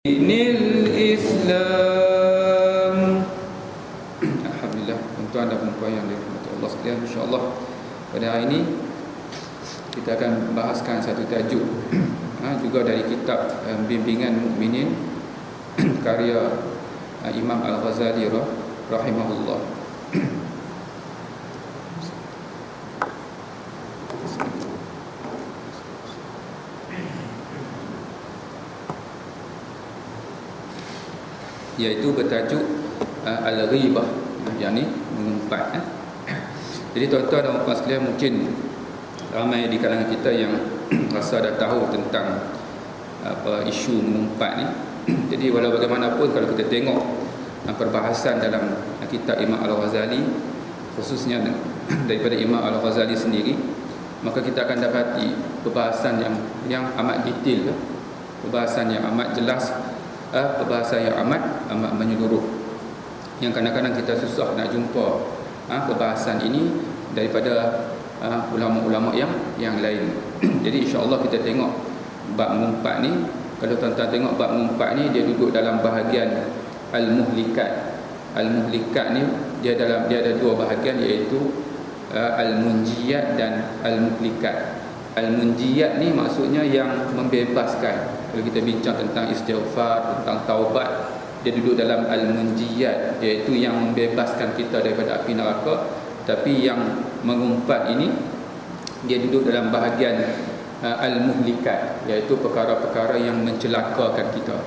Dinil Islam. Alhamdulillah, tuan-tuan dan puan yang dirahmati Allah sekalian, insya-Allah pada hari ini kita akan bahaskan satu tajuk juga dari kitab Bimbingan Mukminin karya Imam Al-Ghazali rahimahullah. Iaitu bertajuk Al-Ghibah, yang ni mengumpat. Jadi tuan-tuan dan puan sekalian, mungkin ramai di kalangan kita yang rasa dah tahu tentang isu mengumpat ni. Jadi walau bagaimanapun, kalau kita tengok perbahasan dalam kitab Imam Al-Ghazali, khususnya daripada Imam Al-Ghazali sendiri, maka kita akan dapati perbahasan yang amat detail, perbahasan yang amat jelas, perbahasan yang amat menyeluruh, yang kadang-kadang kita susah nak jumpa perbahasan ini daripada ulama-ulama yang lain. Jadi insya-Allah kita tengok bab mengumpat ni. Kalau tuan-tuan tengok bab mengumpat ni, dia duduk dalam bahagian al-muhlikat. Al-muhlikat ni dia ada dua bahagian, iaitu al-munjiyat dan al-muhlikat. Al-munjiyat ni maksudnya yang membebaskan. Kalau kita bincang tentang istighfar, tentang taubat, dia duduk dalam al-munjiyat, iaitu yang membebaskan kita daripada api neraka. Tapi yang mengumpat ini, dia duduk dalam bahagian al-muhlikat, iaitu perkara-perkara yang mencelakakan kita.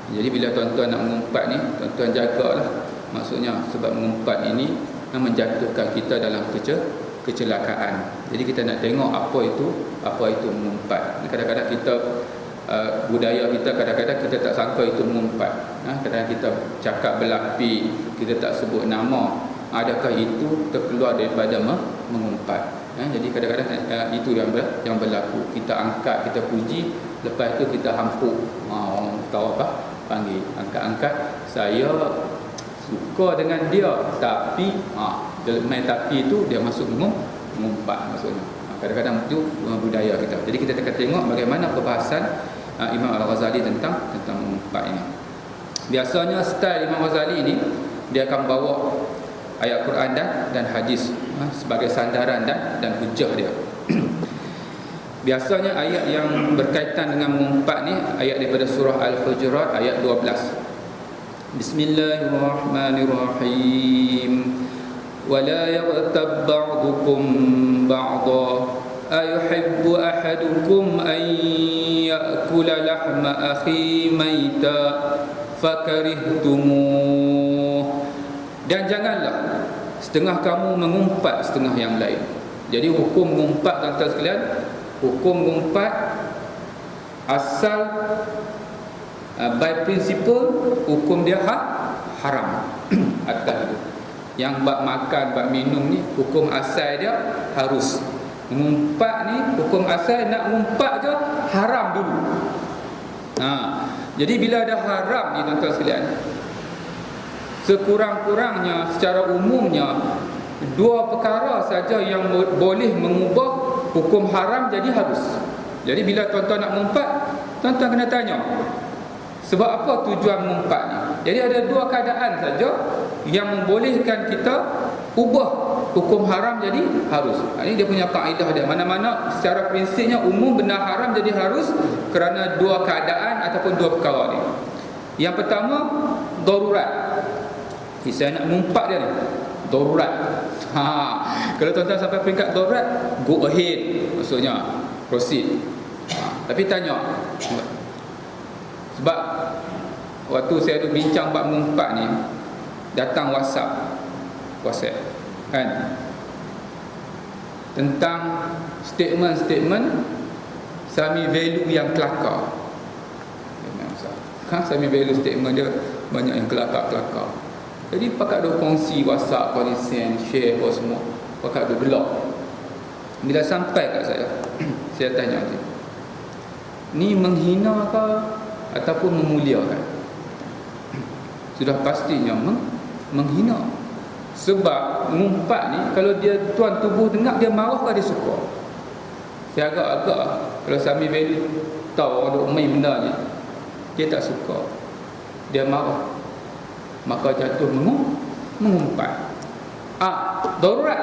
Jadi bila tuan-tuan nak mengumpat ni, tuan-tuan jagalah. Maksudnya sebab mengumpat ini menjatuhkan kita dalam kecelakaan. Jadi kita nak tengok apa itu mengumpat. Kadang-kadang kita budaya kita, kadang-kadang kita tak sangka itu mengumpat. Kadang-kadang kita cakap belapi, kita tak sebut nama. Adakah itu terkeluar daripada mengumpat? Jadi kadang-kadang itu yang berlaku. Kita angkat, kita puji, lepas itu kita hampuk. Orang tahu apa? Panggil, angkat-angkat. Saya suka dengan dia, tapi main tapi itu dia masuk mengumpat maksudnya. Kadang-kadang itu budaya kita. Jadi kita akan tengok bagaimana perbahasan Imam Al-Ghazali tentang mengumpat ini. Biasanya style Imam Al-Ghazali ini, dia akan bawa ayat Quran dan hadis sebagai sandaran dan hujah dia. Biasanya ayat yang berkaitan dengan mengumpat ni, ayat daripada surah Al-Hujurat ayat 12. Bismillahirrahmanirrahim. ولا يغتب بعضكم بعضا أيحب أحدكم أن يأكل لحم أخيه ميتا فكرهتموه. Dan janganlah setengah kamu mengumpat setengah yang lain. Jadi hukum mengumpat, tuan-tuan sekalian, hukum mengumpat asal by principle hukum dia haram. Atas itu yang bab makan, bab minum ni, hukum asal dia harus. Mengumpat ni, hukum asal nak mengumpat je haram dulu. Jadi bila ada haram ni, tuan-tuan sekalian, sekurang-kurangnya secara umumnya dua perkara saja yang boleh mengubah hukum haram jadi harus. Jadi bila tuan-tuan nak mengumpat, tuan-tuan kena tanya, sebab apa tujuan mengumpat ni? Jadi ada dua keadaan saja yang membolehkan kita ubah hukum haram jadi harus. Ini dia punya kaedah dia. Mana-mana secara prinsipnya umum benda haram jadi harus kerana dua keadaan ataupun dua perkara ni. Yang pertama, darurat. Saya nak mengumpat dia ni, darurat. Kalau tuan-tuan sampai peringkat darurat, go ahead, maksudnya proceed. Tapi tanya, sebab waktu saya tu bincang bab mengumpat ni, datang WhatsApp kan, tentang statement-statement sami value yang kelakar. Sami value statement dia banyak yang kelakar-kelakar. Jadi pakat dia kongsi WhatsApp, kongsi share apa semua, pakat dia gelap. Bila sampai kat saya, saya tanya dia, ni menghina ke ataupun memuliakan? Sudah pastinya menghina. Sebab mengumpat ni, kalau dia tuan tubuh dengar, dia marah ke dia suka? Saya agak-agak, kalau sami value tahu orang duk main benda ni, dia tak suka, dia marah, maka jatuh mengumpat. Darurat.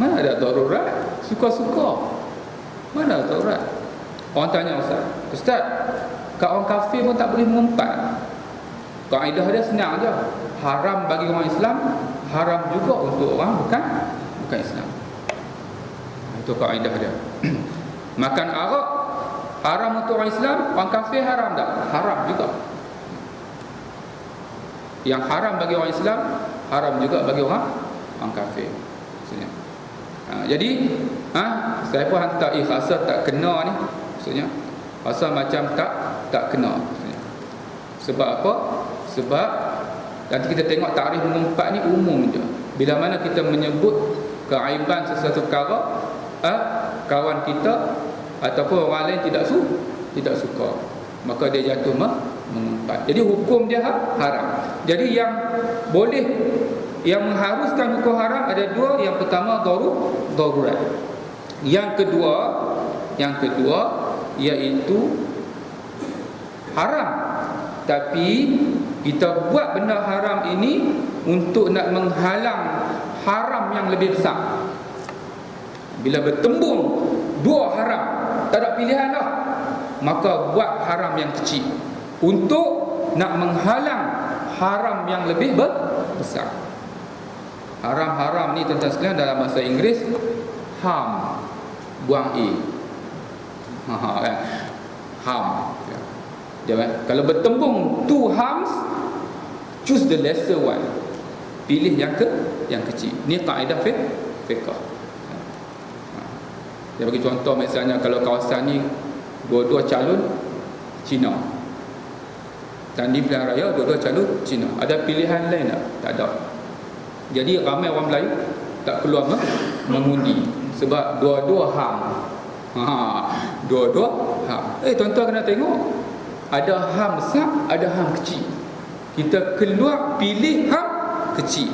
Mana ada darurat? Suka-suka. Mana ada darurat? Orang tanya Ustaz, kat orang kafir pun tak boleh mengumpat. Kaedah dia senang je. Haram bagi orang Islam, haram juga untuk orang bukan Islam. Itu kaedah dia. Makan arak haram untuk orang Islam, orang kafir haram tak? Haram juga. Yang haram bagi orang Islam, haram juga bagi orang kafir. Maksudnya. Jadi, saya pun hantar rasa tak kena ni. Maksudnya, rasa macam tak kena. Maksudnya. Sebab apa? Sebab nanti kita tengok takrif mengumpat ni umum je. Bila mana kita menyebut keaiban sesuatu perkara, kawan kita ataupun orang lain tidak suka, maka dia jatuh mengumpat. Jadi hukum dia haram. Jadi yang boleh, yang mengharuskan hukum haram ada dua. Yang pertama darurat. Yang kedua iaitu haram, tapi kita buat benda haram ini untuk nak menghalang haram yang lebih besar. Bila bertembung dua haram, tak ada pilihan dah, maka buat haram yang kecil untuk nak menghalang haram yang lebih besar. Haram-haram ni tuan-tuan sekalian dalam bahasa Inggeris harm, buang kan? Harm. Kalau bertembung two harms, choose the lesser one. Pilih yang kecil. Ni kaedah fiqh. Dia bagi contoh, misalnya kalau kawasan ni dua-dua calon Cina, dan di pilihan raya dua-dua calon Cina, ada pilihan lain tak ada. Jadi ramai orang Melayu tak keluar mengundi sebab dua-dua ham. Dua-dua ham. Tuan-tuan kena tengok, ada ham besar, ada ham kecil. Kita keluar pilih ham kecil.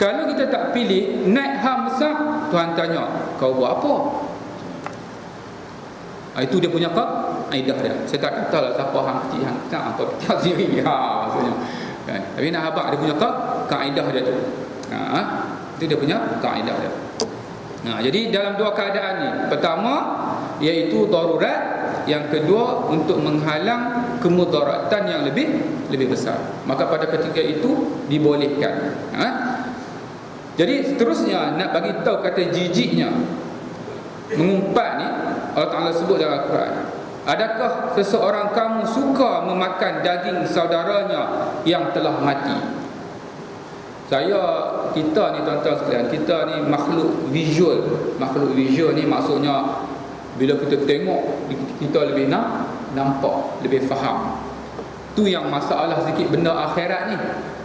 Kalau kita tak pilih, naik ham besar, Tuhan tanya, kau buat apa? Itu dia punya kaedah dia. Saya tak katalah siapa ham kecil, ham besar, apa tak sendiri. Maksudnya. Kan? Tapi nak habaq dia punya kaedah dia tu. Itu dia punya kaedah dia. Jadi dalam dua keadaan ni, pertama iaitu darurat, yang kedua untuk menghalang kemudaratan yang lebih besar. Maka pada ketika itu dibolehkan. Jadi seterusnya nak bagi tahu kata jijiknya mengumpat ni, Allah Ta'ala sebut dalam Al-Quran, adakah seseorang kamu suka memakan daging saudaranya yang telah mati? Kita ni tuan-tuan sekalian, kita ni makhluk visual. Makhluk visual ni maksudnya bila kita tengok, kita lebih nampak, lebih faham. Tu yang masalah sikit benda akhirat ni.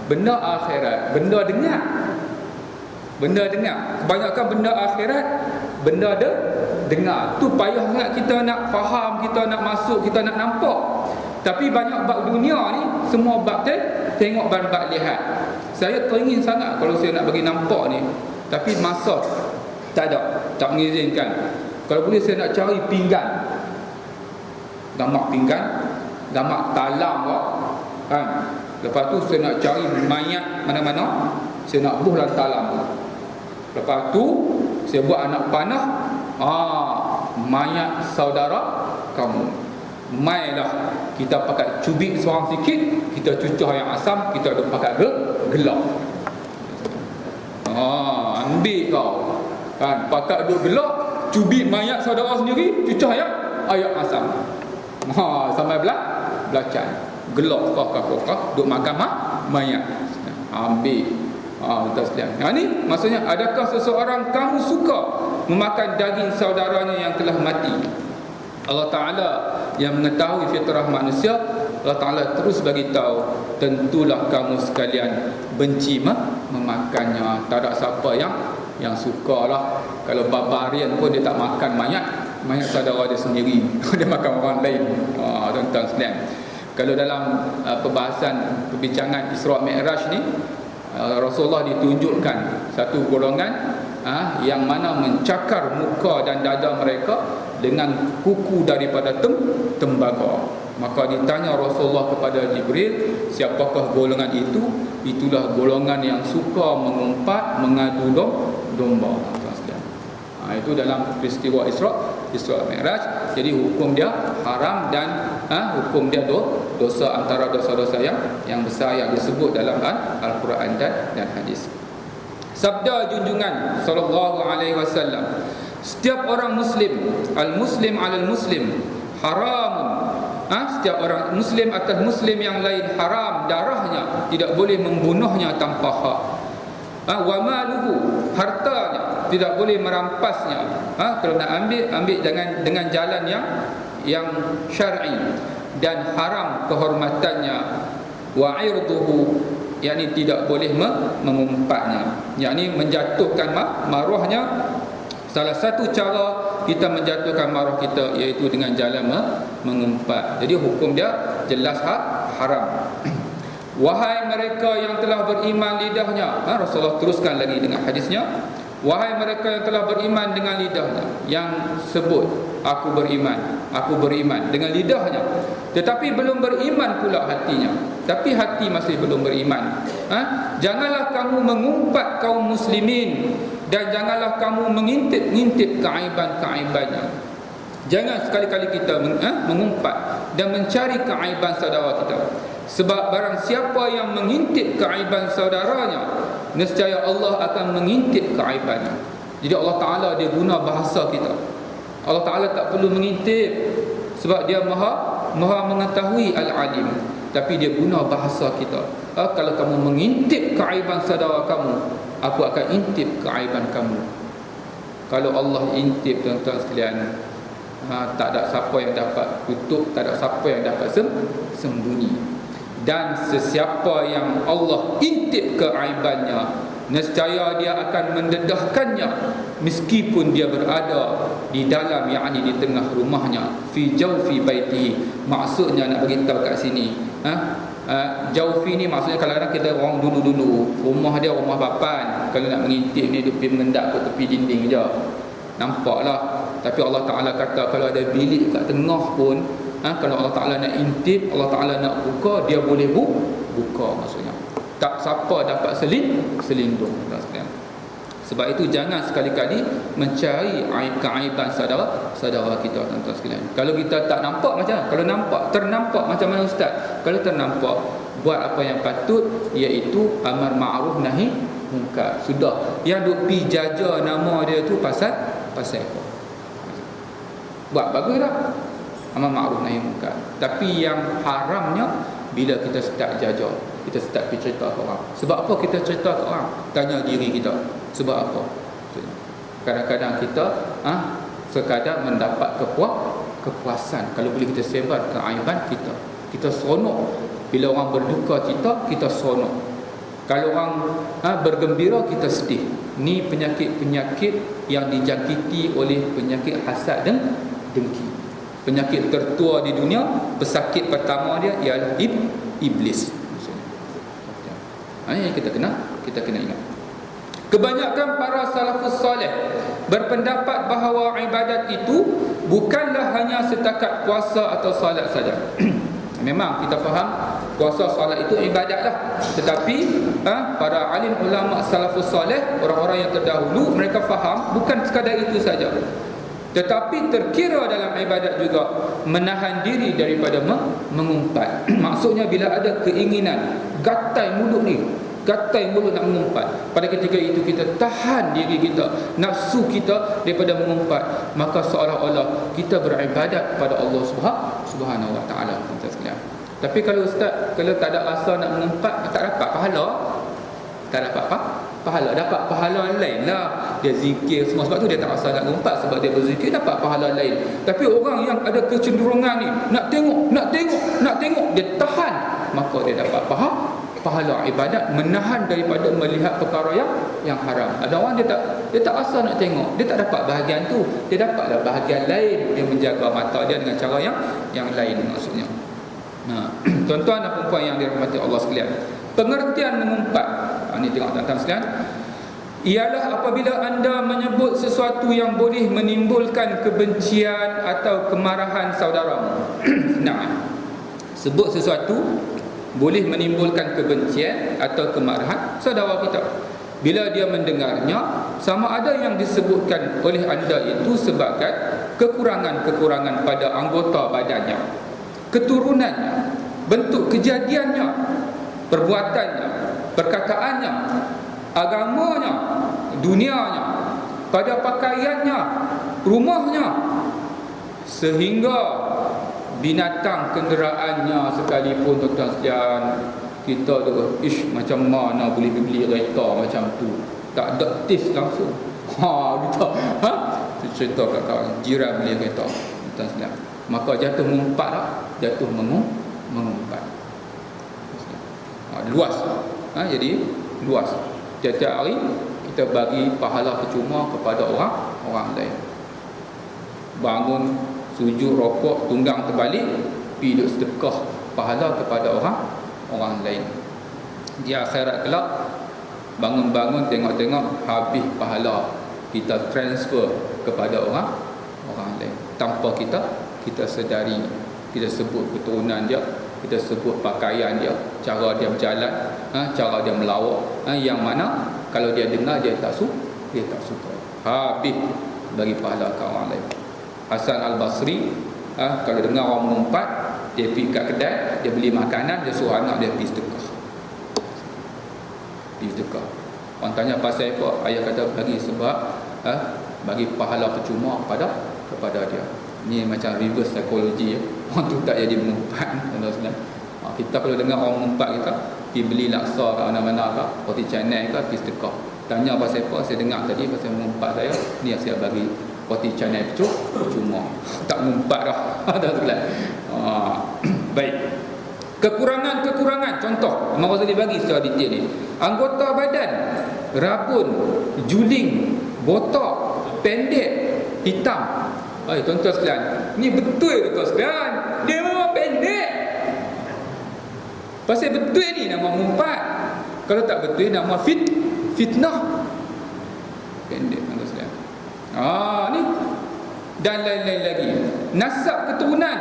Benda akhirat, benda dengar. Kebanyakan benda akhirat, benda dengar. Tu payah sangat kita nak faham, kita nak masuk, kita nak nampak. Tapi banyak bab dunia ni, semua bab tengok bab lihat. Saya teringin sangat kalau saya nak bagi nampak ni, tapi masa tak ada, tak mengizinkan. Kalau boleh saya nak cari pinggan, gambar pinggan, gambar talam kan. Lepas tu saya nak cari mayat mana-mana, saya nak buh dalam talam. Lepas tu saya buat anak panah, mayat saudara kamu. Mailah kita pakai cubik seorang sikit, kita cucah yang asam, kita duk pakai gelap. Ambil kau kan, pakai duk gelap, cubik mayat saudara sendiri, cucah yang ayam asam. Sampai belacan. Gelap kau duk makan mayat. Ambil. Tuan sekalian. Ni maksudnya, adakah seseorang kamu suka memakan daging saudaranya yang telah mati? Allah Ta'ala yang mengetahui fitrah manusia, Allah Ta'ala terus bagi tahu, tentulah kamu sekalian benci memakannya. Tak ada siapa yang sukalah. Kalau barbarian pun dia tak makan mayat saudara dia sendiri. Dia makan orang lain. Tuan-tuan sekalian, kalau dalam perbahasan perbincangan Isra' Mi'raj ni, Rasulullah ditunjukkan satu golongan yang mana mencakar muka dan dada mereka dengan kuku daripada tembaga. Maka ditanya Rasulullah kepada Jibril, siapakah golongan itu? Itulah golongan yang suka mengumpat, mengadu domba. Itu dalam peristiwa Isra Mi'raj. Jadi hukum dia haram dan hukum dia dosa, antara dosa-dosa yang besar yang disebut dalam Al-Quran dan hadis. Sabda junjungan sallallahu alaihi wasallam, setiap orang muslim, al-muslim 'alal muslim haramun. Setiap orang muslim atas muslim yang lain haram darahnya, tidak boleh membunuhnya tanpa hak. Wa maluhu, hartanya tidak boleh merampasnya. Kalau nak ambil dengan jalan yang syar'i, dan haram kehormatannya. Wa 'irduhu, yakni tidak boleh mengumpatnya, yakni menjatuhkan maruahnya. Salah satu cara kita menjatuhkan maruah kita iaitu dengan jalan mengumpat. Jadi hukum dia jelas haram. Wahai mereka yang telah beriman lidahnya, Rasulullah teruskan lagi dengan hadisnya, wahai mereka yang telah beriman dengan lidahnya, yang sebut aku beriman dengan lidahnya, tetapi belum beriman pula hatinya, tapi hati masih belum beriman. Janganlah kamu mengumpat kaum muslimin, dan janganlah kamu mengintip keaiban-keaibannya. Jangan sekali-kali kita mengumpat dan mencari keaiban saudara kita. Sebab barang siapa yang mengintip keaiban saudaranya, nescaya Allah akan mengintip keaibannya. Jadi Allah Ta'ala dia guna bahasa kita. Allah Ta'ala tak perlu mengintip, sebab dia maha mengetahui al-alim. Tapi dia guna bahasa kita. Kalau kamu mengintip keaiban saudara kamu, aku akan intip keaiban kamu. Kalau Allah intip, tuan-tuan sekalian, tak ada siapa yang dapat tutup, tak ada siapa yang dapat sembunyi. Dan sesiapa yang Allah intip keaibannya, nescaya dia akan mendedahkannya meskipun dia berada di dalam, yakni di tengah rumahnya, fi jawfi baitihi. Maksudnya nak beritahu kat sini, jawfi ni maksudnya kadang-kadang kita orang dulu rumah dia rumah papan, kalau nak mengintip ni dia pergi mengendap ke tepi dinding je, nampaklah. Tapi Allah Ta'ala kata kalau ada bilik kat tengah pun, kalau Allah Ta'ala nak intip, Allah Ta'ala nak buka, dia boleh buka maksudnya. Tak siapa dapat selindung. Sebab itu jangan sekali-kali mencari keaiban saudara kita, tuan-tuan sekalian. Kalau kita tak nampak macam, kalau nampak, ternampak macam mana ustaz? Kalau ternampak, buat apa yang patut, iaitu amar ma'ruf nahi munkar. Sudah. Yang duk pi jaja nama dia tu pasal apa? Buat bagus tak? Amar ma'ruf nahi munkar. Tapi yang haramnya bila kita start jaja, kita start pergi cerita ke orang. Sebab apa kita cerita ke orang? Tanya diri kita, sebab apa? Kadang-kadang kita sekadar mendapat kepuasan. Kalau boleh kita sebar keaiban kita, kita seronok. Bila orang berduka kita seronok. Kalau orang bergembira, kita sedih. Ni penyakit-penyakit yang dijangkiti oleh penyakit hasad dan dengki. Penyakit tertua di dunia, pesakit pertama dia ialah iblis. Ini kita kena ingat. Kebanyakan para salafus salih berpendapat bahawa ibadat itu bukanlah hanya setakat puasa atau salat saja. Memang kita faham puasa salat itu ibadatlah, tetapi para alim ulama salafus salih, orang-orang yang terdahulu, mereka faham bukan sekadar itu saja, tetapi terkira dalam ibadat juga menahan diri daripada mengumpat. Maksudnya bila ada keinginan, gatai mulut nak mengumpat, pada ketika itu kita tahan diri kita, nafsu kita daripada mengumpat, maka seolah-olah kita beribadat kepada Allah Subhanahu Wa Taala. Tapi kalau ustaz, kalau tak ada rasa nak mengumpat, tak dapat pahala. Tak dapat pahala, dapat pahala lain lah. Dia zikir semua, sebab tu dia tak rasa nak mengumpat, sebab dia berzikir dapat pahala lain. Tapi orang yang ada kecenderungan ni, nak tengok, dia tahan, maka dia dapat pahala ibadat, menahan daripada melihat perkara yang haram. Ada orang dia tak rasa nak tengok, dia tak dapat bahagian tu, dia dapatlah bahagian lain. Dia menjaga mata dia dengan cara yang lain maksudnya. Tuan-tuan dan puan yang dirahmati Allah sekalian, pengertian mengumpat, ini tengok tuan-tuan sekalian, ialah apabila anda menyebut sesuatu yang boleh menimbulkan kebencian atau kemarahan saudaramu. Nah, sebut sesuatu boleh menimbulkan kebencian atau kemarahan saudara kita. Bila dia mendengarnya, sama ada yang disebutkan oleh anda itu sebagai kekurangan-kekurangan pada anggota badannya, keturunannya, bentuk kejadiannya, perbuatannya, perkataannya, agamanya, dunianya, pada pakaiannya, rumahnya, sehingga binatang kenderaannya sekalipun, tuan-tuan sekalian, kita tu macam mana boleh beli kereta macam tu, tak ada tis langsung. Kita cerita kat kawan jiran beli kereta, tuan sekalian, maka jatuh mengumpat tak? Jatuh mengumpat. Luas. Jadi luas. Tiap-tiap hari kita bagi pahala percuma kepada orang lain. Bangun, sujud, rokok, tunggang terbalik, pergi duk sedekah pahala kepada orang lain. Di akhirat kelak, bangun-bangun tengok-tengok habis pahala, kita transfer kepada orang lain tanpa kita sedari. Kita sebut keturunan dia, kita sebut pakaian dia, cara dia berjalan, cara dia melawak, yang mana kalau dia dengar dia tak suka. Habis bagi pahala ke orang lain. Hasan Al-Basri, kalau dengar orang mengumpat, dia pergi kat kedai, dia beli makanan, dia suruh anak dia pergi sedekah. Orang tanya pasal apa? Ayah kata bagi sebab bagi pahala percuma kepada dia. Ni macam reverse psychology. Orang tu tak jadi mengumpat. Kita kalau dengar orang mengumpat, kita pergi beli laksa kat mana-mana ke, roti canai ke, pergi sedekah. Tanya pasal apa? Saya dengar tadi pasal mengumpat saya. Ni yang saya bagi roti canai percuma. Tak mengumpat dah. Baik. Kekurangan-kekurangan, contoh Imam Ghazali bagi secara detail ni. Anggota badan, rabun, juling, botak, pendek, hitam. Tuan-tuan sekalian, ni betul tuan sekalian, dia memang pendek. Pasal betul ni nama mengumpat. Kalau tak betul nama fitnah. Pendek tuan sekalian. Ni dan lain-lain lagi. Nasab keturunan,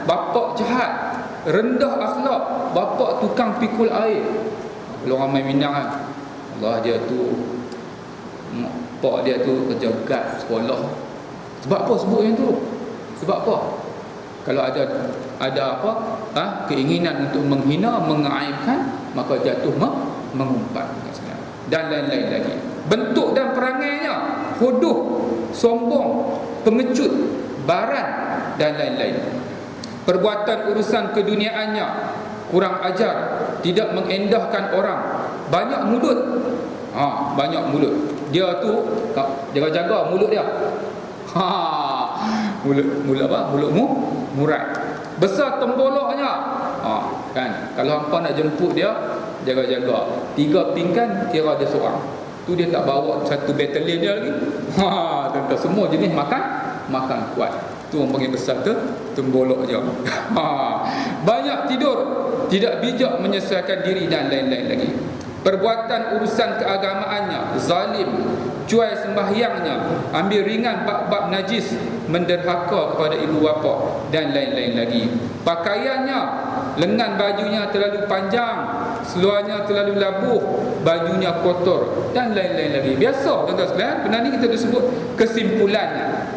bapak jahat, rendah akhlak, bapak tukang pikul air. Kalau orang main Minang kan, Allah dia tu, pak dia tu kerja guard sekolah. Sebab apa sebut yang tu? Sebab apa? Kalau ada apa? Keinginan untuk menghina, mengaibkan, maka jatuh mengumpat. Dan lain-lain lagi. Bentuk dan perangainya, hodoh, sombong, pengecut, baran dan lain-lain. Perbuatan urusan keduniaannya, kurang ajar, tidak mengendahkan orang, banyak mulut. Banyak mulut. Dia tu jaga-jaga mulut dia. Mulut apa? Mulutmu murat. Besar temboloknya. Kan, kalau hampa nak jemput dia, jaga-jaga. 3 pinggan kira dia seorang. Tu dia tak bawa satu batalion dia lagi. Tentu semua jenis makan kuat. Tu orang panggil besar tu tembolok je. Banyak tidur, tidak bijak menyesuaikan diri dan lain-lain lagi. Perbuatan urusan keagamaannya, zalim, cuai sembahyangnya, ambil ringan bab-bab najis, menderhaka kepada ibu bapa dan lain-lain lagi. Pakaiannya, lengan bajunya terlalu panjang, seluarnya terlalu labuh, bajunya kotor dan lain-lain lagi. Biasa tuan-tuan sekalian, benar ni kita disebut kesimpulannya.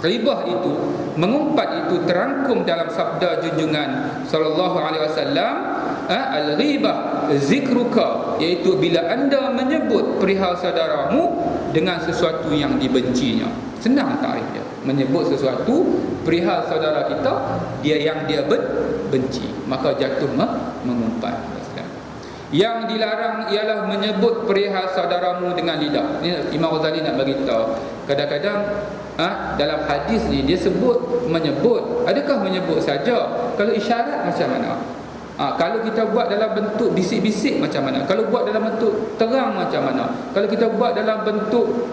Ghibah itu, mengumpat itu terangkum dalam sabda junjungan sallallahu alaihi wasallam, al-ghibah zikruka, iaitu bila anda menyebut perihal saudaramu dengan sesuatu yang dibencinya. Senang takrif dia. Menyebut sesuatu perihal saudara kita yang dia benci, maka jatuh mengumpat. Yang dilarang ialah menyebut perihal saudaramu dengan lidah. Ini Imam Ghazali nak bagi tahu. Kadang-kadang dalam hadis ni dia sebut menyebut. Adakah menyebut saja? Kalau isyarat macam mana? Kalau kita buat dalam bentuk bisik-bisik macam mana? Kalau buat dalam bentuk terang macam mana? Kalau kita buat dalam bentuk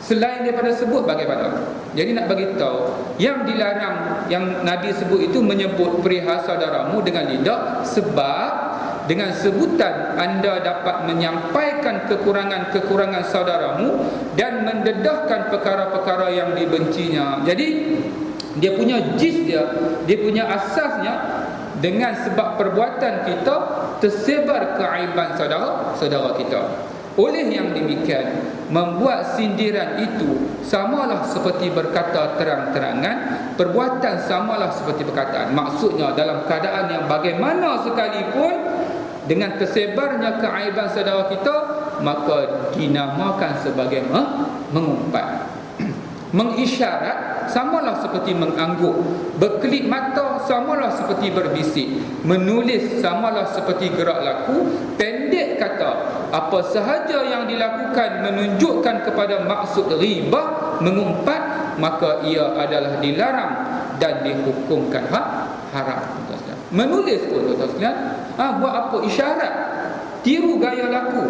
selain daripada sebut bagaimana? Jadi nak bagi tahu, yang dilarang yang Nabi sebut itu menyebut perihal saudaramu dengan lidah, sebab dengan sebutan anda dapat menyampaikan kekurangan-kekurangan saudaramu dan mendedahkan perkara-perkara yang dibencinya. Jadi Dia punya jis dia punya asasnya. Dengan sebab perbuatan kita tersebar keaiban saudara kita. Oleh yang demikian, membuat sindiran itu samalah seperti berkata terang-terangan, perbuatan samalah seperti perkataan. Maksudnya dalam keadaan yang bagaimana sekalipun, dengan tersebarnya keaiban saudara kita, maka dinamakan sebagai mengumpat. Mengisyarat samalah seperti mengangguk, berkelip mata samalah seperti berbisik, menulis samalah seperti gerak laku. Pendek kata, apa sahaja yang dilakukan menunjukkan kepada maksud ghibah, mengumpat, maka ia adalah dilarang dan dihukumkan haram. Menulis pun tuan-tuan sekalian, buat apa? Isyarat, tiru gaya laku,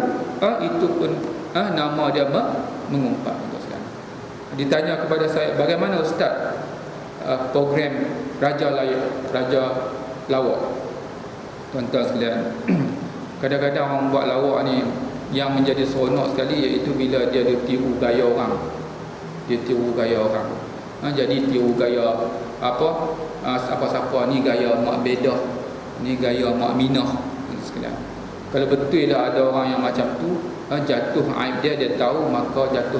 itu pun nama dia mengumpat. Ditanya kepada saya, bagaimana Ustaz program Raja Lawak? Tuan-tuan sekalian, kadang-kadang orang buat lawak ni yang menjadi seronok sekali, iaitu bila dia tiru gaya orang. Dia tiru gaya orang. Jadi tiru gaya siapa-siapa ni, gaya Mak Bedah, ni gaya Mak Minah sekalian. Kalau betul lah ada orang yang macam tu, jatuh aib dia tahu, maka jatuh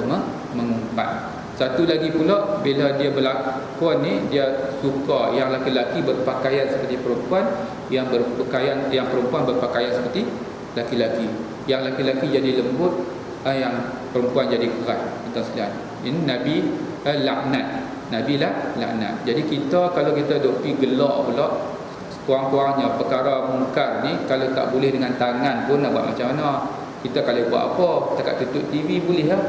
mengumpat. Satu lagi pula, bila dia berlakon ni, dia suka yang laki-laki berpakaian seperti perempuan, yang perempuan berpakaian seperti laki-laki. Yang laki-laki jadi lembut, yang perempuan jadi keras. Ini Nabi laknat. Nabi laknat. Jadi kita, kalau kita duk pergi gelak pula, kurang-kurangnya perkara mungkar ni, kalau tak boleh dengan tangan pun, nak buat macam mana? Kita kalau buat apa, dekat tutup TV boleh lah,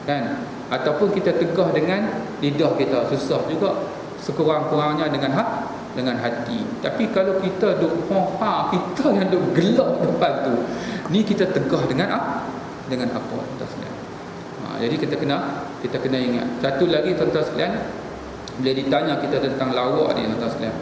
kan? Ataupun kita tegah dengan lidah kita, susah juga. Sekurang-kurangnya dengan hati. Tapi kalau kita duk kita yang duk gelak depan tu, ni kita tegah dengan apa? Jadi kita kena ingat. Satu lagi tuan-tuan sekalian, bila ditanya kita tentang lawak ni tuan-tuan sekalian,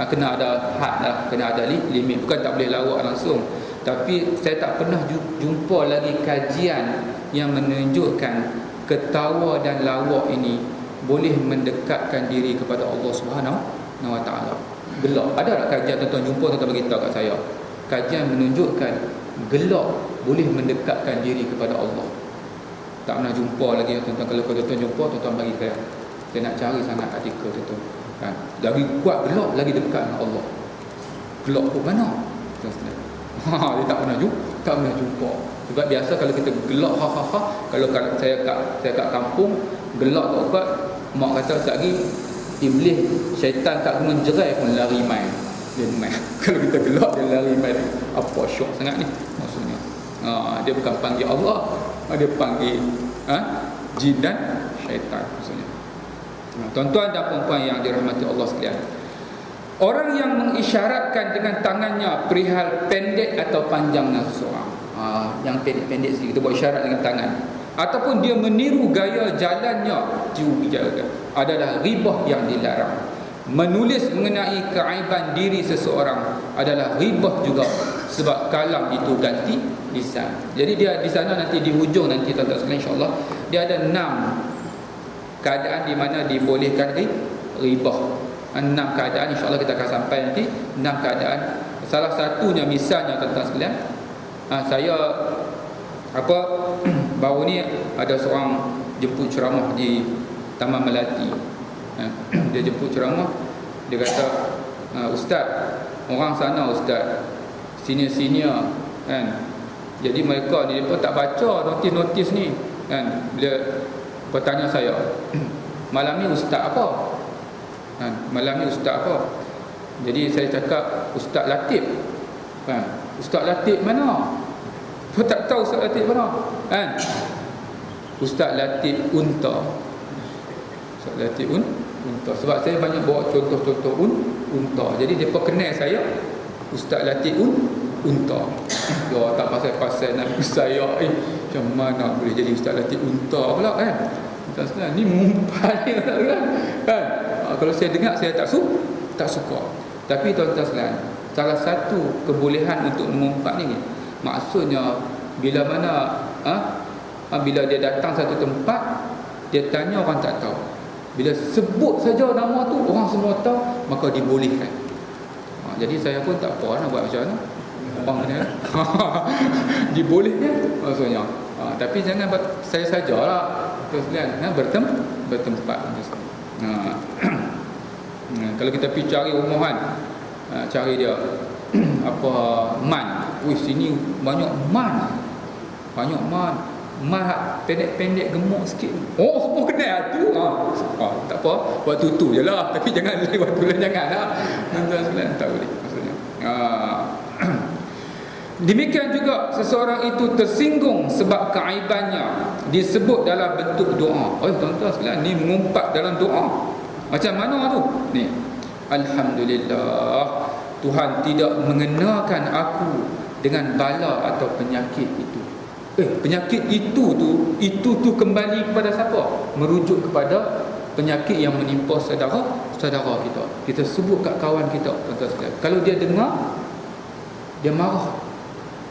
kena ada had lah, kena ada limit. Bukan tak boleh lawak langsung, tapi saya tak pernah jumpa lagi kajian yang menunjukkan ketawa dan lawak ini boleh mendekatkan diri kepada Allah Subhanahu wa taala. Gelak, ada tak kajian tuan-tuan jumpa, tuan-tuan beritahu kat saya, kajian menunjukkan gelak boleh mendekatkan diri kepada Allah? Tak pernah jumpa lagi tuan-tuan. Kalau tuan-tuan jumpa, tuan-tuan bagi saya nak cari sangat artikel tu kan. Lagi kuat gelak, lagi dekat dengan Allah. Gelak ke mana? Dia tak pernah jumpa. Sebab biasa kalau kita gelak kalau saya kat kampung gelak kat ubat, mak kata sekali iblis syaitan kat gunung jerai pun lari main. Dia main. Kalau kita gelak dia lari main. Apa syok sangat ni maksudnya. Dia bukan panggil Allah, dia panggil jin dan syaitan maksudnya. Tuan-tuan dan puan-puan yang dirahmati Allah sekalian, orang yang mengisyaratkan dengan tangannya perihal pendek atau panjangnya seseorang, yang pendek-pendek sikit, kita buat isyarat dengan tangan, ataupun dia meniru gaya jalannya, adalah ghibah yang dilarang. Menulis mengenai keaiban diri seseorang adalah ghibah juga, sebab kalam itu ganti lisan. Jadi dia di sana nanti di hujung nanti tuan-tuan sekalian, insya-Allah dia ada 6 keadaan di mana dibolehkan ghibah. 6 keadaan, insya-Allah kita akan sampai nanti 6 keadaan. Salah satunya misalnya tuan-tuan sekalian, saya baru ni ada seorang jemput ceramah di Taman Melati. Dia jemput ceramah, dia kata, Ustaz, orang sana Ustaz, senior-senior kan, jadi mereka ni pun tak baca notis-notis ni kan. Bila bertanya saya, malam ni Ustaz apa? Malam ni Ustaz apa? Jadi saya cakap Ustaz Latif kan. Ustaz Latif mana? Kau tak tahu Ustaz Latif mana kan? Ustaz Latif Unta. Ustaz Latif Unta. Sebab saya banyak bawa contoh-contoh unta. Jadi dia kenal saya Ustaz Latif Unta. Ya, tak pasal-pasal Nabi saya macam mana boleh jadi Ustaz Latif Unta pula kan? Ustaz ni mumpai kan? Kalau saya dengar saya tak suka. Tapi tuan-tuan sekalian, salah satu kebolehan untuk mengumpat ni, maksudnya bila mana bila dia datang satu tempat, dia tanya orang tak tahu. Bila sebut saja nama tu, orang semua tahu, maka dibolehkan. Jadi saya pun tak apa nak buat macam mana. Orang kena dibolehkan maksudnya. Tapi jangan saya sajalah terus kan bertempat. Kalau kita pergi cari rumahan, cari dia apa man. Sini banyak man. Man pendek-pendek gemuk sikit. Semua kenal tu. Tak apa, waktu tu je lah. Tapi jangan waktu lain janganlah. Tuan-tuan tak boleh maksudnya. Demikian juga seseorang itu tersinggung sebab keaibannya disebut dalam bentuk doa. Tuan-tuan sekalian, ni mengumpat dalam doa. Macam mana tu? Ni, alhamdulillah, Tuhan tidak mengenakan aku dengan bala atau penyakit itu. Penyakit itu tu kembali kepada siapa? Merujuk kepada penyakit yang menimpa saudara kita. Kita sebut kat kawan kita, tuan-tuan sekalian. Kalau dia dengar, dia marah.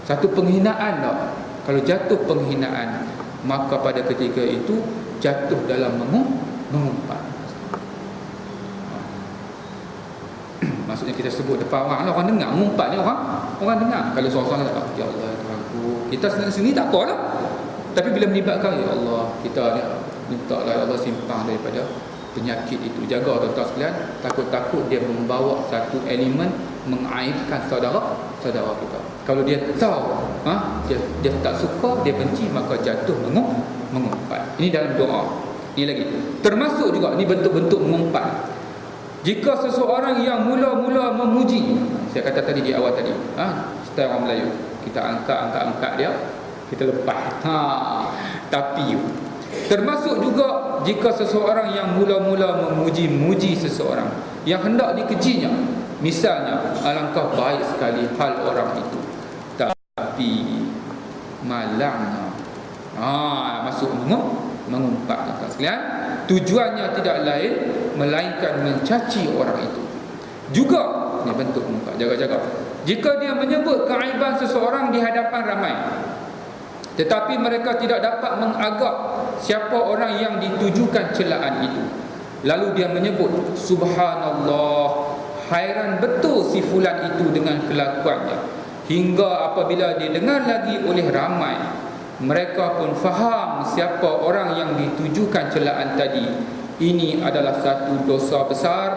Satu penghinaan tak? Kalau jatuh penghinaan, maka pada ketika itu jatuh dalam mengumpat. Maksudnya kita sebut depan orang lah, orang dengar mengumpat ni, orang dengar. Kalau seorang-seorang tak, ya Allah Tuhanku, kita sendiri tak apalah. Tapi bila melibatkan, ya Allah, kita ni minta lah ya Allah simpang daripada penyakit itu. Jaga tuan-tuan sekalian, takut-takut dia membawa satu elemen mengaibkan saudara kita. Kalau dia tahu dia tak suka, dia benci, maka jatuh mengumpat. Ini dalam doa. Ini lagi termasuk juga, ini bentuk-bentuk mengumpat. Jika seseorang yang mula-mula memuji, saya kata tadi di awal tadi, style orang Melayu, kita angkat dia, kita lepas. Tapi termasuk juga jika seseorang yang mula-mula memuji seseorang yang hendak dikejinya, misalnya, alangkah baik sekali hal orang itu, tapi malangnya masuk mengumpat. Sekalian, tujuannya tidak lain melainkan mencaci orang itu. Juga ini bentuk mengumpat. Jaga-jaga. Jika dia menyebut keaiban seseorang di hadapan ramai, tetapi mereka tidak dapat mengagap siapa orang yang ditujukan celaan itu, lalu dia menyebut, subhanallah, hairan betul si fulan itu dengan kelakuannya, hingga apabila didengar lagi oleh ramai, mereka pun faham siapa orang yang ditujukan celaan tadi. Ini adalah satu dosa besar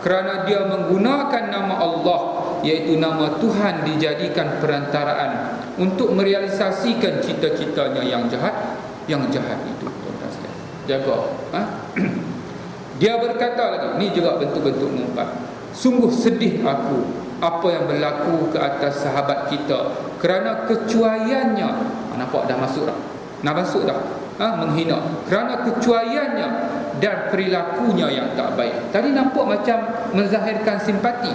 kerana dia menggunakan nama Allah, iaitu nama Tuhan, dijadikan perantaraan untuk merealisasikan cita-citanya yang jahat itu. Jaga. Dia berkata lagi, ni juga bentuk-bentuk mengumpat, sungguh sedih aku apa yang berlaku ke atas sahabat kita kerana kecuaiannya. Nampak dah masuk dah? Nak masuk dah? Menghina kerana kecuaiannya dan perilakunya yang tak baik. Tadi nampak macam menzahirkan simpati,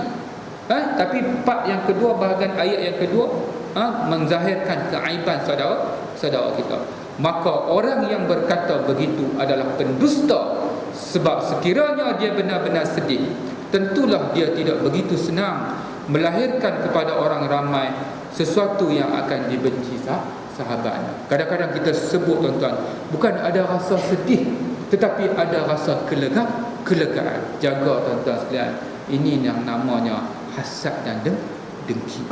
tapi part yang kedua, bahagian ayat yang kedua, menzahirkan keaiban saudara kita. Maka orang yang berkata begitu adalah pendusta, sebab sekiranya dia benar-benar sedih, tentulah dia tidak begitu senang melahirkan kepada orang ramai sesuatu yang akan dibenci sahabatnya. Kadang-kadang kita sebut, tuan-tuan, bukan ada rasa sedih, tetapi ada rasa kelegaan. Jaga, tuan-tuan sekalian, ini yang namanya hasad dan dengki.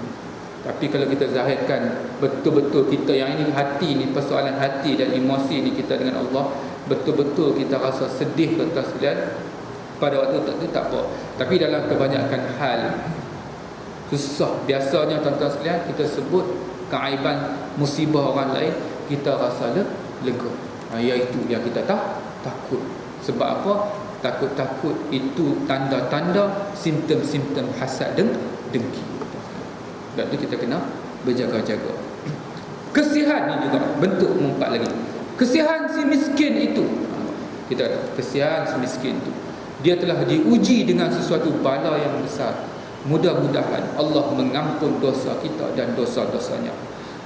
Tapi kalau kita zahirkan betul-betul kita yang ini hati ni, persoalan hati dan emosi ni kita dengan Allah, betul-betul kita rasa sedih, tuan-tuan sekalian, pada waktu itu tak apa. Tapi dalam kebanyakan hal susah. Biasanya, tuan-tuan sekalian, kita sebut keaiban musibah orang lain, kita rasa lega. Iaitu yang kita takut. Sebab apa? Takut-takut itu tanda-tanda simptom-simptom hasad dan dengki. Dan itu kita kena berjaga-jaga. Kesihan ni juga bentuk mengumpat lagi. Kesihan si miskin itu, kita ada kesihan si miskin itu, dia telah diuji dengan sesuatu bala yang besar. Mudah-mudahan Allah mengampun dosa kita dan dosa-dosanya.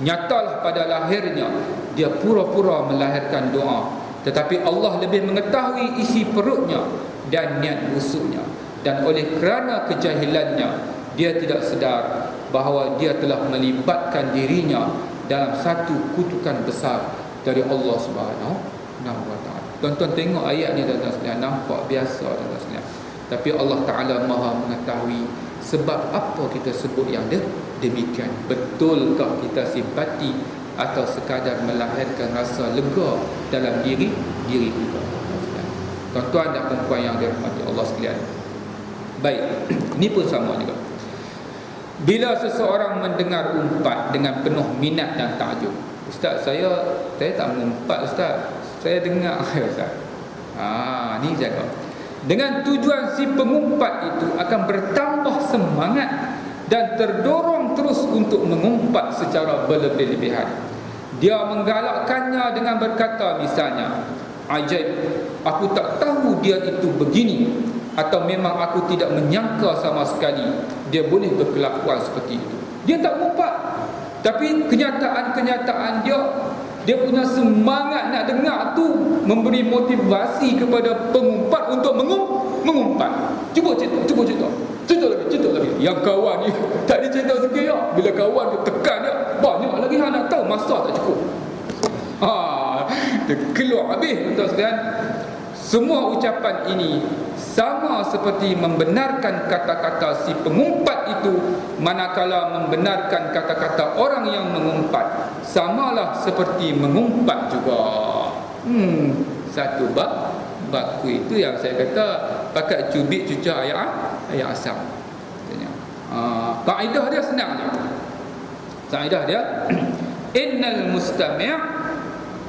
Nyatalah pada lahirnya dia pura-pura melahirkan doa, tetapi Allah lebih mengetahui isi perutnya dan niat busuknya, dan oleh kerana kejahilannya dia tidak sedar bahawa dia telah melibatkan dirinya dalam satu kutukan besar dari Allah Subhanahu wa ta'ala. Tuan-tuan tengok ayat ni tuan-tuan sekalian, nampak biasa tuan-tuan sekalian. Tapi Allah Ta'ala Maha mengetahui sebab apa kita sebut yang demikian. Betulkah kita simpati atau sekadar melahirkan rasa lega dalam diri kita? Tuan-tuan dan perempuan yang dirahmati Allah sekalian. Baik, ini pun sama juga. Bila seseorang mendengar umpat dengan penuh minat dan takjub. Ustaz, saya tak mengumpat Ustaz. Saya dengar Ustaz. Ni jaga. Dengan tujuan si pengumpat itu akan bertambah semangat dan terdorong terus untuk mengumpat secara berlebih-lebihan. Dia menggalakkannya dengan berkata misalnya, ajaib, aku tak tahu dia itu begini, atau memang aku tidak menyangka sama sekali dia boleh berkelakuan seperti itu. Dia tak mengumpat, tapi kenyataan dia punya semangat nak dengar tu memberi motivasi kepada pengumpat untuk mengumpat. Cuba cerita lagi. Yang kawan ni tak ada cerita sikit ya. Bila kawan dia tekan dia, banyak lagi hang nak tahu, masa tak cukup. Dia keluar habis tuan sekalian. Semua ucapan ini sama seperti membenarkan kata-kata si pengumpat itu, manakala membenarkan kata-kata orang yang mengumpat samalah seperti mengumpat juga. Satu baku itu yang saya kata pakai cubit cucah ayat asam. Kaedah dia senang je. Kaedah dia innal mustami'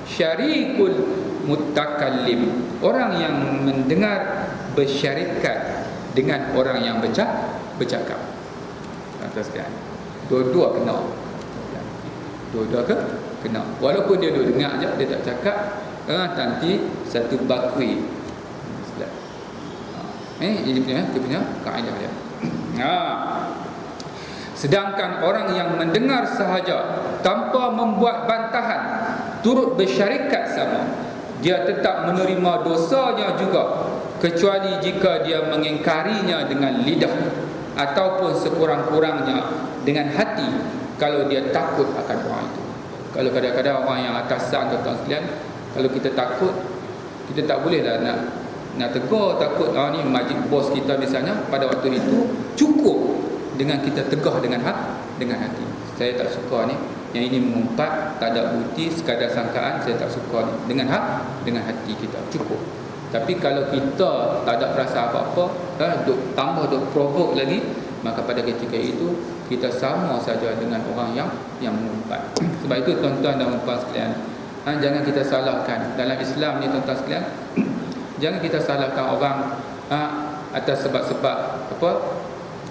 syarikul mutakallim. Orang yang mendengar bersyarikat dengan orang yang bercakap. Ataskan. Dua-dua kena. Dua-dua kena. Walaupun dia dengar je, dia tak cakap, nanti satu bakui. Ini punya kaedah dia. Sedangkan orang yang mendengar sahaja tanpa membuat bantahan, turut bersyarikat sama, dia tetap menerima dosanya juga, kecuali jika dia mengingkarinya dengan lidah ataupun sekurang-kurangnya dengan hati, kalau dia takut akan orang itu. Kalau kadang-kadang orang yang atasan tuan-tuan sekalian, kalau kita takut, kita tak boleh dah nak tegur, takut ni majlis bos kita misalnya, pada waktu itu cukup dengan kita tegah dengan hati. Saya tak suka ni, yang ini mengumpat, tak ada bukti, sekadar sangkaan, saya tak suka ni. Dengan hati kita cukup. Tapi kalau kita tak ada perasaan apa-apa, tambah provoke lagi, maka pada ketika itu kita sama saja dengan orang yang mengumpat. Sebab itu tuan-tuan dan puan sekalian, jangan kita salahkan dalam Islam ni tuan-tuan sekalian. Jangan kita salahkan orang atas sebab-sebab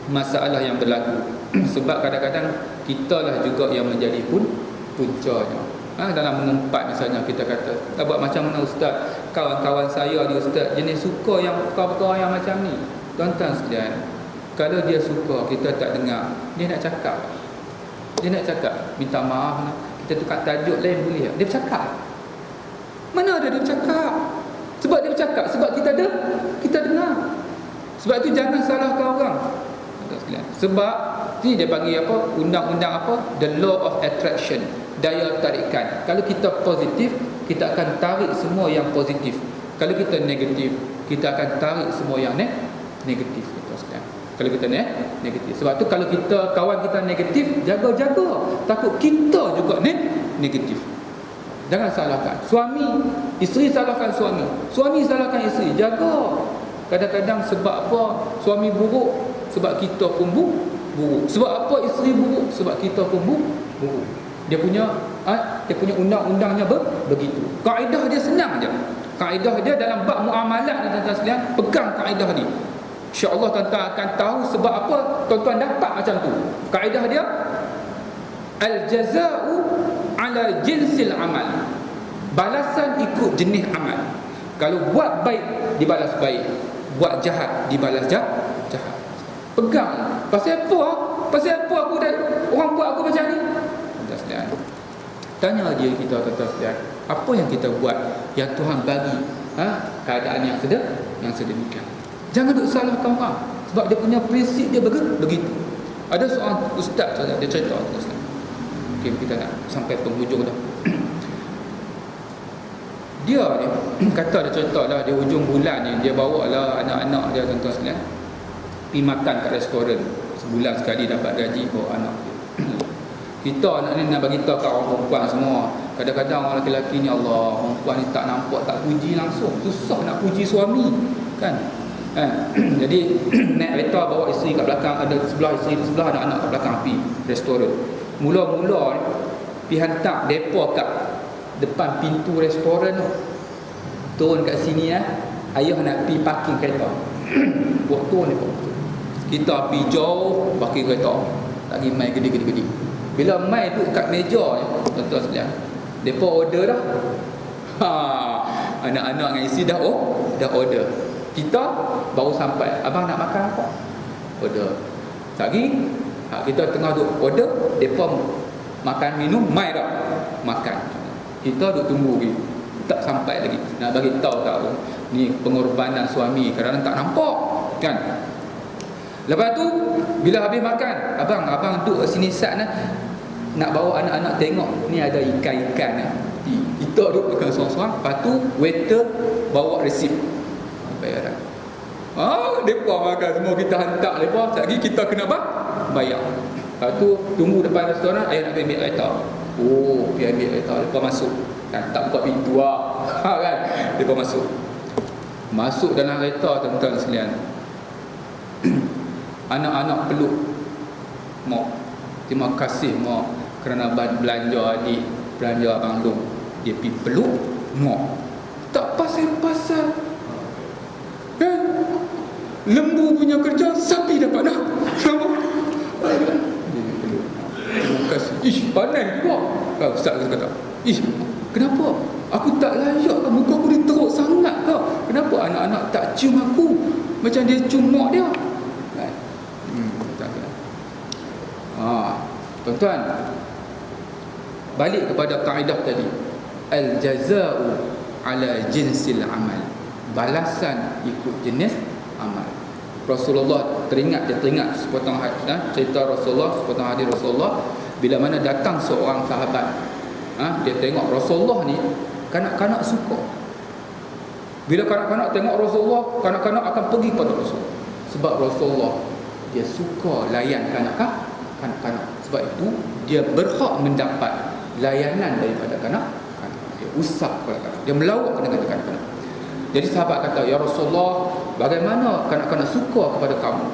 masalah yang berlaku. Sebab kadang-kadang kitalah juga yang menjadi puncanya. Dalam mengumpat misalnya, kita kata, tak buat macam mana ustaz, kawan-kawan saya ni ustaz jenis suka yang perkara-perkara yang macam ni. Tuan-tuan sekalian, kalau dia suka, kita tak dengar, dia nak cakap, minta maaf, kita tukar tajuk lain boleh tak? Dia bercakap. Mana ada dia bercakap? Sebab dia bercakap, sebab kita dengar. Sebab itu jangan salahkan orang. Sebab ni dia panggil apa? Undang-undang apa? The law of attraction, daya tarikan. Kalau kita positif, kita akan tarik semua yang positif. Kalau kita negatif, kita akan tarik semua yang negatif. Kalau kita negatif. Sebab tu kalau kita kawan kita negatif, jaga-jaga, takut kita juga negatif. Jangan salahkan suami, isteri salahkan suami salahkan isteri. Jaga. Kadang-kadang sebab apa suami buruk? Sebab kita pun buruk. Sebab apa isteri buruk? Sebab kita pun buruk. Dia punya undang-undangnya begitu. Kaedah dia senang je. Kaedah dia dalam bab muamalat dan tuan-tuan sekalian, pegang kaedah ni. InsyaAllah tuan-tuan akan tahu sebab apa tuan-tuan dapat macam tu. Kaedah dia al-jaza'u ala jinsil amal. Balasan ikut jenis amal. Kalau buat baik dibalas baik, buat jahat dibalas jahat. Pegang. Pasal apa aku dah orang buat aku macam ni? Tuan-tuan sekalian, tanya diri kita tuan-tuan sekalian, apa yang kita buat yang Tuhan bagi keadaan yang sedemikian. Jangan duk salahkan orang, sebab dia punya prinsip dia begitu. Ada seorang ustaz dia cerita tuan-tuan sekalian. Okay, kita nak sampai penghujung dah. Dia ni kata dia cerita lah, di hujung bulan ni dia bawa lah anak-anak dia tuan-tuan sekalian pergi makan kat restoran. Sebulan sekali dapat gaji bawa anak dia. Kita nak ni nak bagi tahu kat orang perempuan semua. Kadang-kadang orang lelaki ni, Allah, orang perempuan ni tak nampak, tak puji langsung. Susah nak puji suami kan. Jadi naik kereta bawa isteri kat belakang, ada sebelah isteri, sebelah anak-anak kat belakang pergi restoran. Mula-mula pergi hantar depa kat depan pintu restoran tu. Turun kat sini ayah nak pergi parking kereta. Buat turun depa. Kita pergi jauh parking kereta. Tak pergi mai gede-gede. Bila mai duduk kat meja ni, tuan-tuan sekalian, depa order dah. Anak-anak dengan isteri dah order. Kita baru sampai. Abang nak makan apa? Order. Lagi kita tengah duduk order, depa makan minum, mai dah makan. Kita duduk tunggu lagi. Tak sampai lagi. Nak bagi tahu ni pengorbanan suami kadang-kadang tak nampak kan. Lepas tu bila habis makan, abang duduk sini sat nak bawa anak-anak tengok ni ada ikan-ikan kita duduk makan seorang-seorang. Lepas tu waiter bawa resip bayaran. Depa makan semua, kita hantar depa, lagi kita kena bayar. Lepas tu tunggu depan restoran, ayah nak ambil kereta. Pergi ambil kereta, depa masuk. Kan tak buka pintu kan. Depa masuk dalam kereta tuan-tuan sekalian. Anak-anak peluk mak. Terima kasih mak kerana belanja adik, belanja abang Long. Dia pergi peluk mak. Tak pasal-pasal kan. Lembu punya kerja, sapi dapat dah. Terima kasih. Panas juga. Ustaz kata, kenapa? Aku tak layak ke? Muka aku dia teruk sangat ke? Kenapa anak-anak tak cium aku macam dia cium mak dia? Kan? Tuan-tuan, balik kepada kaedah tadi, al-jaza'u ala jinsil amal. Balasan ikut jenis amal. Rasulullah dia teringat sepotong cerita Rasulullah, sepotong hadis Rasulullah, bila mana datang seorang sahabat, dia tengok Rasulullah ni, kanak-kanak suka. Bila kanak-kanak tengok Rasulullah, kanak-kanak akan pergi pada Rasulullah. Sebab Rasulullah dia suka layan kanak-kanak. Sebab itu dia berhak mendapat layanan daripada kanak-kanak. Dia usap kepada kanak-kanak, dia melawak dengan kanak-kanak. Jadi sahabat kata, ya Rasulullah, bagaimana kanak-kanak suka kepada kamu?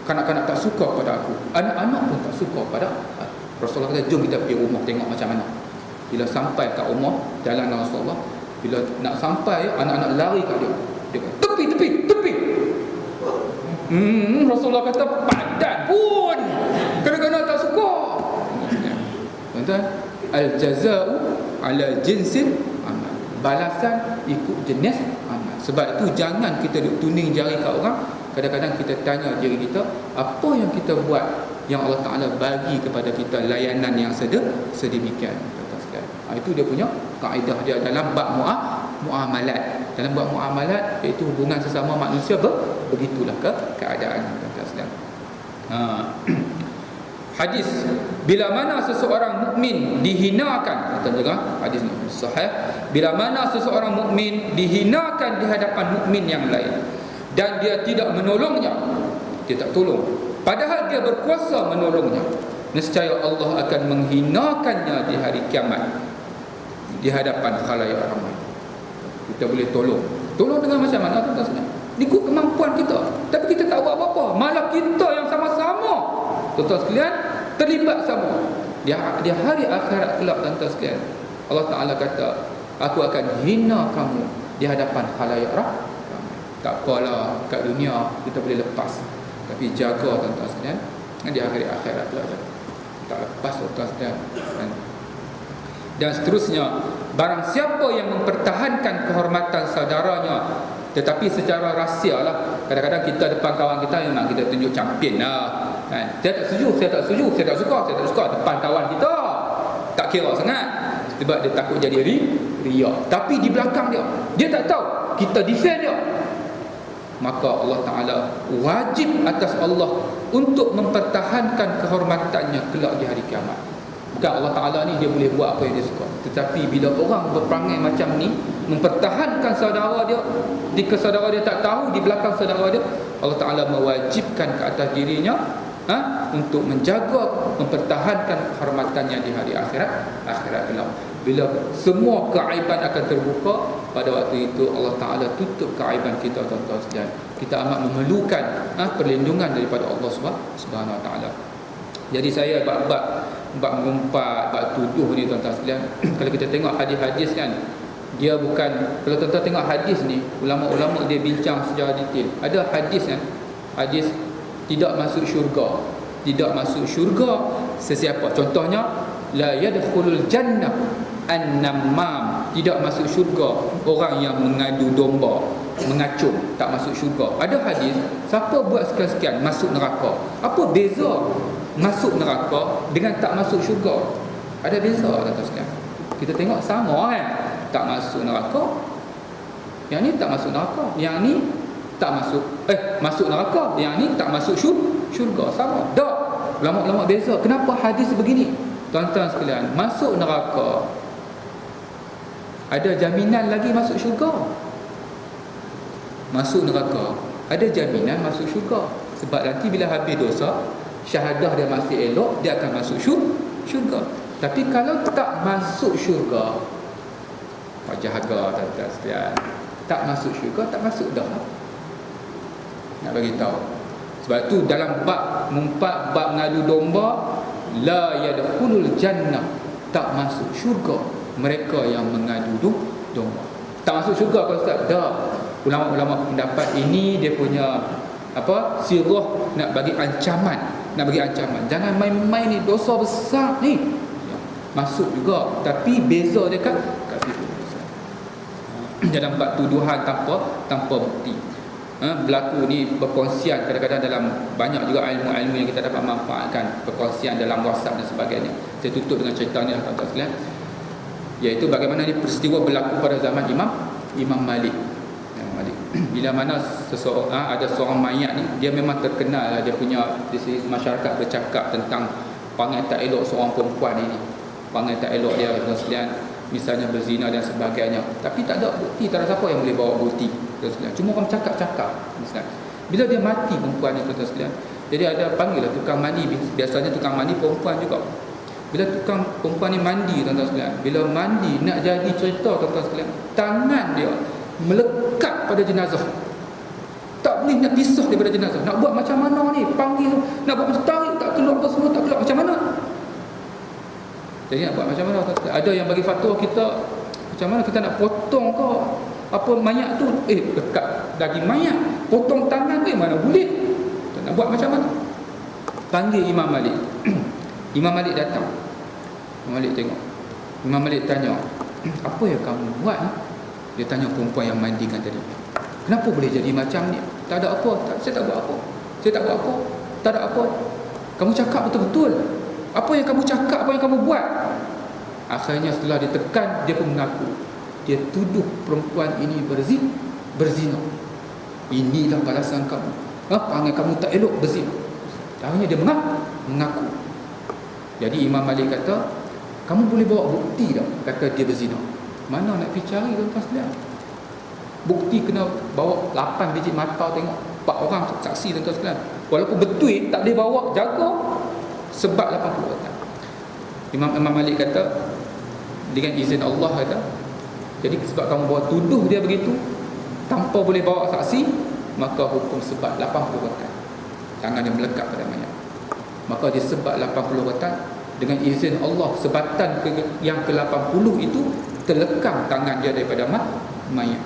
Kanak-kanak tak suka kepada aku, anak-anak pun tak suka kepada aku. Rasulullah kata, jom kita pergi rumah tengok macam mana. Bila sampai kat rumah, jalan dengan Rasulullah, bila nak sampai, anak-anak lari kat dia. Dia kata, tepi. Rasulullah kata, padan pun kadang-kadang tak suka. Tuan-tuan, al-jaza'u ala jinsil amal. Balasan ikut jenis amal. Sebab itu jangan kita duk tuning jari kat orang. Kadang-kadang kita tanya diri kita, apa yang kita buat yang Allah Ta'ala bagi kepada kita layanan yang sedemikian. Itu dia punya kaedah dia dalam bab muamalat. Dalam bab muamalat, iaitu hubungan sesama manusia, begitulah keadaan. Hadis, bila mana seseorang mukmin dihinakan, kita dengar hadis ni sahih, bila mana seseorang mukmin dihinakan di hadapan mukmin yang lain dan dia tidak menolongnya, dia tak tolong, padahal dia berkuasa menolongnya, nescaya Allah akan menghinakannya di hari kiamat di hadapan khalayak ramai. Kita boleh tolong dengan macam mana? Ikut kemampuan kita, tapi kita tak buat apa-apa, malah kita yang sama-sama, tuan-tuan sekalian, terlibat sama. Di hari akhirat kelak, tuan-tuan sekalian, Allah Ta'ala kata, aku akan hina kamu di hadapan khalayak ramai. Tak apalah, kat dunia kita boleh lepas, tapi jaga, tuan-tuan sekalian, di hari akhirat kelak tak lepas, tuan-tuan sekalian. Dan seterusnya, barang siapa yang mempertahankan kehormatan saudaranya tetapi secara rahsia lah. Kadang-kadang kita depan kawan kita memang kita tunjuk champion lah kan? Saya tak setuju, saya tak suka depan kawan kita, tak kira sangat, sebab dia takut jadi riak. Tapi di belakang dia tak tahu kita defend dia. Maka Allah Ta'ala wajib atas Allah untuk mempertahankan kehormatannya kelak di hari kiamat. Bukan Allah Ta'ala ni dia boleh buat apa yang dia suka. Tetapi bila orang berperangai macam ni, mempertahankan saudara dia, jika saudara dia tak tahu di belakang saudara dia, Allah Ta'ala mewajibkan ke atas dirinya untuk menjaga, mempertahankan kehormatannya di hari akhirat kelak. Bila semua keaiban akan terbuka, pada waktu itu Allah Ta'ala tutup keaiban kita, tuan-tuan sekalian. Kita amat memerlukan perlindungan daripada Allah Subhanahu Wa Ta'ala. Jadi saya bab mengumpat, bab tuduh ni, tuan-tuan sekalian, kalau kita tengok hadis-hadis kan, dia bukan, kalau tuan-tuan tengok hadis ni, ulama-ulama dia bincang secara detail. Ada hadis kan, hadis tidak masuk syurga. Tidak masuk syurga sesiapa. Contohnya, la yadkhulul jannah an-namam. Tidak masuk syurga orang yang mengadu domba, mengacung, tak masuk syurga. Ada hadis, siapa buat sekian-sekian masuk neraka. Apa beza masuk neraka dengan tak masuk syurga? Ada beza, tuan-tuan sekalian. Kita tengok sama kan, tak masuk neraka, yang ni tak masuk neraka, yang ni tak masuk masuk neraka, yang ni tak masuk syurga. Sama tak? Ulama-ulama beza. Kenapa hadis begini? Tuan-tuan sekalian, masuk neraka ada jaminan lagi masuk syurga. Masuk neraka ada jaminan masuk syurga. Sebab nanti bila habis dosa, syahadah dia masih elok, dia akan masuk syurga. Tapi kalau tak masuk syurga, Pak jaga, tuan-tuan sekalian, tak masuk syurga, tak masuk dah. Nak bagi tahu. Sebab tu dalam bab mumpat, bab ngadu domba, la yadkhulul jannah, tak masuk syurga mereka yang mengadu domba. Tak masuk syurga kalau Ustaz? Dah. Ulama-ulama pendapat ini dia punya sirah nak bagi ancaman, jangan main-main ni, dosa besar ni. Masuk juga, tapi beza dia kat situ. Dalam bab tuduhan tanpa bukti. Berlaku ni perkongsian kadang-kadang dalam banyak juga ilmu-ilmu yang kita dapat manfaatkan, perkongsian dalam WhatsApp dan sebagainya. Saya tutup dengan cerita ni, tuan-tuan sekalian, iaitu bagaimana ni peristiwa berlaku pada zaman Imam Malik. Bila mana ada seorang mayat ni, dia memang terkenal lah, dia punya masyarakat bercakap tentang perangai tak elok seorang perempuan ini, perangai tak elok dia, tuan sekalian, misalnya berzina dan sebagainya. Tapi tak ada bukti, tak ada siapa yang boleh bawa bukti, tuan sekalian. Cuma orang cakap-cakap. Bila dia mati perempuan ni, tuan sekalian, jadi ada panggil lah tukang mandi. Biasanya tukang mandi perempuan juga. Bila tukang perempuan ni mandi, tuan-tuan sekalian, bila mandi nak jadi cerita, tuan-tuan sekalian, tangan dia melekat pada jenazah. Tak boleh nak pisah daripada jenazah. Nak buat macam mana ni? Panggil, nak buat macam tarik, tak keluar apa semua, tak keluar macam mana? Jadi nak buat macam mana, tuan-tuan sekalian? Ada yang bagi fatwa kita, macam mana kita nak potong ke apa mayat tu? Dekat daging mayat, potong tangan tu mana boleh? Nak buat macam mana? Panggil Imam Malik. Imam Malik datang. Imam Malik tengok. Imam Malik tanya, apa yang kamu buat ni? Dia tanya perempuan yang mandikan tadi, kenapa boleh jadi macam ni? Tak ada apa, saya tak buat apa. Tak ada apa. Kamu cakap betul-betul. Apa yang kamu cakap, apa yang kamu buat? Akhirnya setelah ditekan, dia pun mengaku. Dia tuduh perempuan ini berzina. Inilah balasan kamu. Perangai kamu tak elok, berzina. Akhirnya dia mengaku. Jadi Imam Malik kata, kamu boleh bawa bukti tak? Kata dia berzina. Mana nak pergi cari, tuan-tuan sekalian? Bukti kena bawa 8 biji mata, tengok 4 orang saksi, tuan-tuan sekalian. Walaupun betul tak boleh bawa, jaga sebab 80 orang. Imam Malik kata, dengan izin Allah kata, jadi sebab kamu bawa tuduh dia begitu tanpa boleh bawa saksi, maka hukum sebab 80 orang. Tangan dia melekat pada mayat, maka dia sebab 80 orang. Dengan izin Allah, sebatan yang ke-80 itu terlekam tangan dia daripada mayat.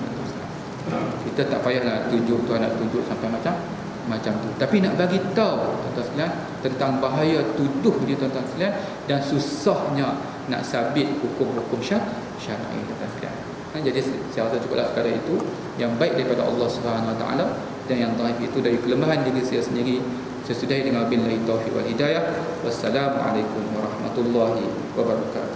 Kita tak payahlah tujuh, tuan nak tunjuk sampai macam tu. Tapi nak bagi tahu, tuan-tuan sekalian, tentang bahaya tuduh dia, tuan-tuan sekalian, dan susahnya nak sabit hukum-hukum syar'i, tuan-tuan sekalian. Jadi saya rasa cukuplah sekadar itu. Yang baik daripada Allah Subhanahu Wa Taala, dan yang dhaif itu dari kelemahan diri saya sendiri. Saya sudahi dengan billahi taufiq wal hidayah. Wassalamualaikum warahmatullahi wabarakatuh.